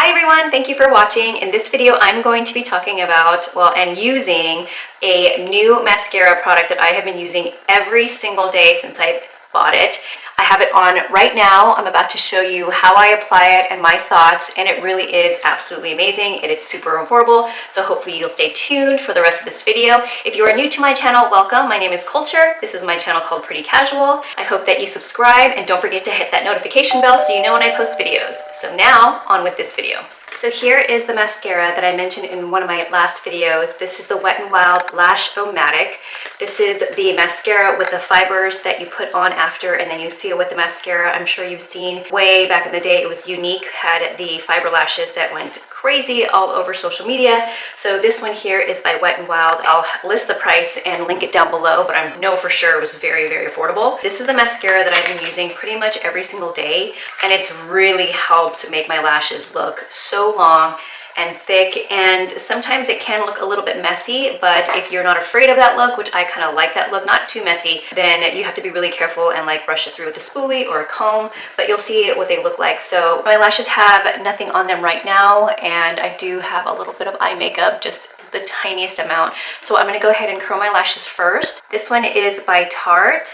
Hi everyone, thank you for watching. In this video, I'm going to be talking about, and using a new mascara product that I have been using every single day since I bought it. I have it on right now. I'm about to show you how I apply it and my thoughts, and it really is absolutely amazing. It is super affordable, so hopefully you'll stay tuned for the rest of this video. If you are new to my channel, welcome. My name is Culture. This is my channel called Pretty Casual. I hope that you subscribe and don't forget to hit that notification bell so you know when I post videos. So now, on with this video. So here is the mascara that I mentioned in one of my last videos. This is the Wet n Wild Lash-O-Matic. This is the mascara with the fibers that you put on after and then you seal with the mascara. I'm sure you've seen way back in the day. It was unique, had the fiber lashes that went crazy all over social media. So this one here is by Wet n Wild. I'll list the price and link it down below, but I know for sure it was very, very affordable. This is the mascara that I've been using pretty much every single day, and it's really helped make my lashes look so long and thick, and sometimes it can look a little bit messy, but if you're not afraid of that look, which I kind of like that look, not too messy, then you have to be really careful and like brush it through with a spoolie or a comb, but you'll see what they look like. So my lashes have nothing on them right now, and I do have a little bit of eye makeup, just the tiniest amount. So I'm going to go ahead and curl my lashes first. This one is by Tarte.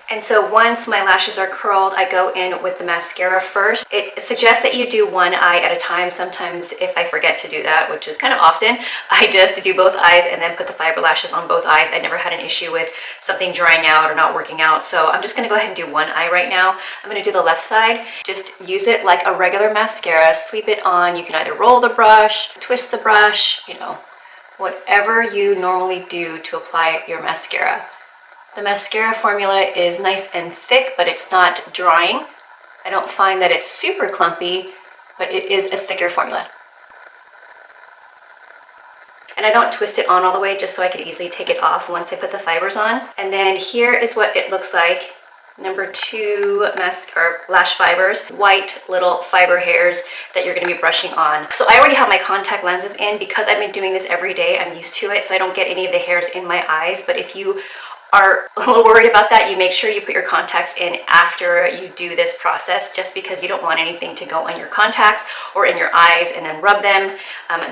And so once my lashes are curled, I go in with the mascara first. It suggests that you do one eye at a time. Sometimes if I forget to do that, which is kind of often, I just do both eyes and then put the fiber lashes on both eyes. I never had an issue with something drying out or not working out. So I'm just gonna go ahead and do one eye right now. I'm gonna do the left side. Just use it like a regular mascara, sweep it on. You can either roll the brush, twist the brush, you know, whatever you normally do to apply your mascara. The mascara formula is nice and thick, but it's not drying. I don't find that it's super clumpy, but it is a thicker formula. And I don't twist it on all the way just so I can easily take it off once I put the fibers on. And then here is what it looks like. Number 2 mascara lash fibers, white little fiber hairs that you're going to be brushing on. So I already have my contact lenses in because I've been doing this every day. I'm used to it, so I don't get any of the hairs in my eyes. But if you are a little worried about that, you make sure you put your contacts in after you do this process, just because you don't want anything to go on your contacts or in your eyes and then rub them.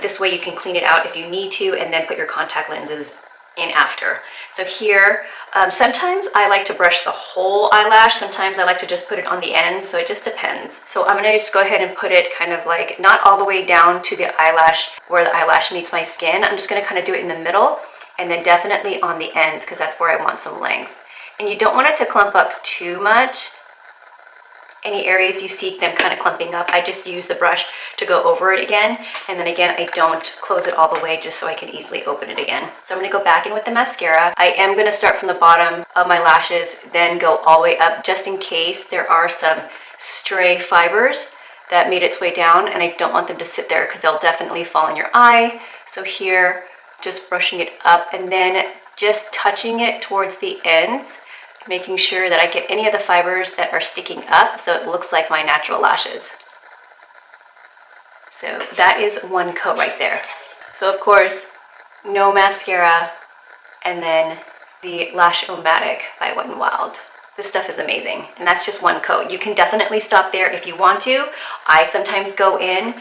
This way you can clean it out if you need to and then put your contact lenses in after. So here, sometimes I like to brush the whole eyelash. Sometimes I like to just put it on the end, so it just depends. So I'm gonna just go ahead and put it kind of like not all the way down to the eyelash where the eyelash meets my skin. I'm just gonna kind of do it in the middle, and then definitely on the ends because that's where I want some length. And you don't want it to clump up too much. Any areas you see them kind of clumping up, I just use the brush to go over it again. And then again, I don't close it all the way just so I can easily open it again. So I'm gonna go back in with the mascara. I am gonna start from the bottom of my lashes, then go all the way up just in case there are some stray fibers that made its way down, and I don't want them to sit there because they'll definitely fall in your eye. So here, just brushing it up and then just touching it towards the ends, making sure that I get any of the fibers that are sticking up so it looks like my natural lashes. So that is one coat right there. So of course, no mascara, and then the Lash-O-Matic by Wet n Wild. This stuff is amazing, and that's just one coat. You can definitely stop there if you want to. I sometimes go in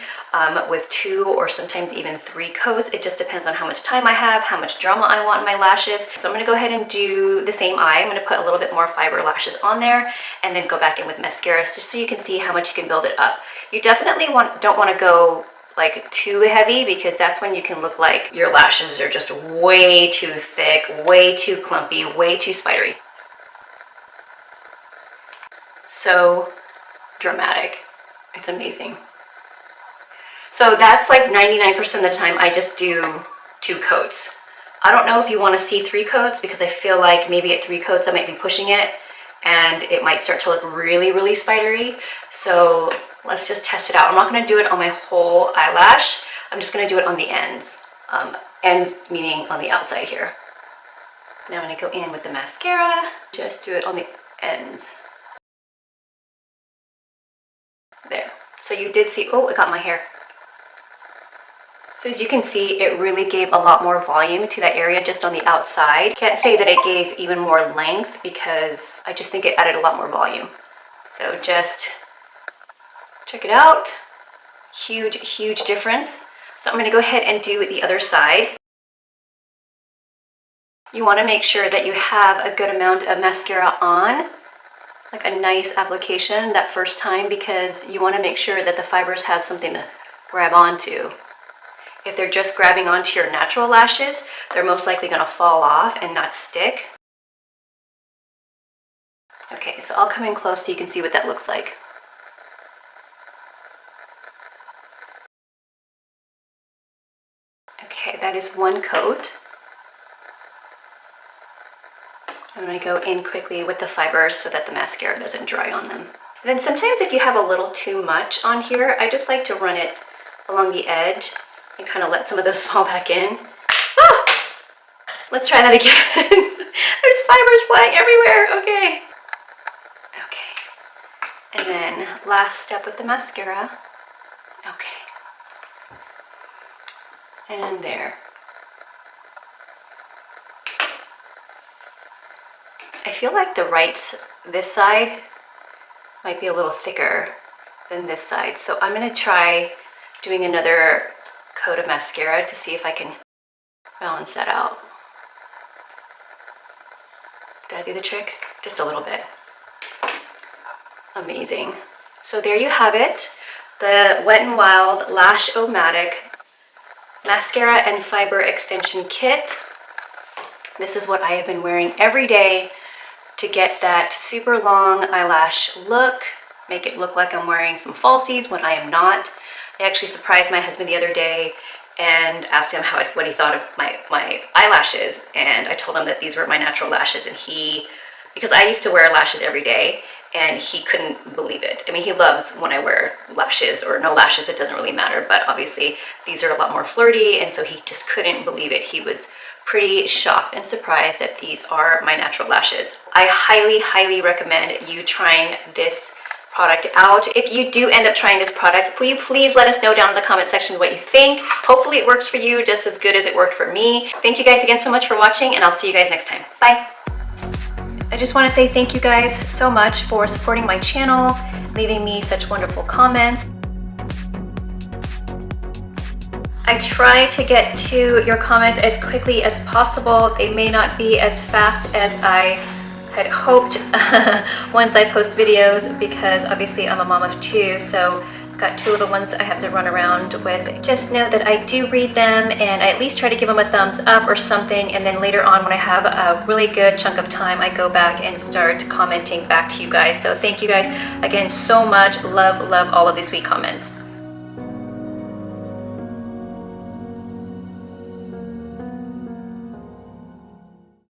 with 2 or sometimes even 3 coats. It just depends on how much time I have, how much drama I want in my lashes. So I'm gonna go ahead and do the same eye. I'm gonna put a little bit more fiber lashes on there and then go back in with mascara just so you can see how much you can build it up. You definitely don't wanna go like too heavy, because that's when you can look like your lashes are just way too thick, way too clumpy, way too spidery. So dramatic. It's amazing. So that's like 99% of the time I just do 2 coats. I don't know if you want to see 3 coats, because I feel like maybe at 3 coats I might be pushing it and it might start to look really, really spidery. So let's just test it out. I'm not going to do it on my whole eyelash. I'm just going to do it on the ends. Ends meaning on the outside here. Now I'm going to go in with the mascara. Just do it on the ends. There. So you did see, oh, it got my hair. So as you can see, it really gave a lot more volume to that area just on the outside. Can't say that it gave even more length because I just think it added a lot more volume. So just Check it out. Huge, huge difference. So I'm going to go ahead and do the other side. You want to make sure that you have a good amount of mascara on, like a nice application that first time, because you want to make sure that the fibers have something to grab onto. If they're just grabbing onto your natural lashes, they're most likely going to fall off and not stick. Okay, so I'll come in close so you can see what that looks like. Okay, that is one coat. I'm going to go in quickly with the fibers so that the mascara doesn't dry on them. And then sometimes if you have a little too much on here, I just like to run it along the edge and kind of let some of those fall back in. Ah! Let's try that again. There's fibers flying everywhere. Okay. Okay. And then last step with the mascara. Okay. And there. I feel like this side might be a little thicker than this side. So I'm going to try doing another coat of mascara to see if I can balance that out. Did I do the trick? Just a little bit. Amazing. So there you have it. The Wet n Wild Lash-O-Matic Mascara and Fiber Extension Kit. This is what I have been wearing every day to get that super long eyelash look, make it look like I'm wearing some falsies when I am not. I actually surprised my husband the other day and asked him what he thought of my eyelashes, and I told him that these were my natural lashes, and because I used to wear lashes every day, and he couldn't believe it. I mean, he loves when I wear lashes or no lashes, it doesn't really matter, but obviously these are a lot more flirty, and so he just couldn't believe it. He was pretty shocked and surprised that these are my natural lashes. I highly, highly recommend you trying this product out. If you do end up trying this product, will you please let us know down in the comment section what you think. Hopefully it works for you just as good as it worked for me. Thank you guys again so much for watching, and I'll see you guys next time. Bye. I just want to say thank you guys so much for supporting my channel, leaving me such wonderful comments. I try to get to your comments as quickly as possible. They may not be as fast as I had hoped once I post videos, because obviously I'm a mom of two, so I've got two little ones I have to run around with. Just know that I do read them, and I at least try to give them a thumbs up or something, and then later on when I have a really good chunk of time, I go back and start commenting back to you guys. So thank you guys again so much. Love, love all of these sweet comments.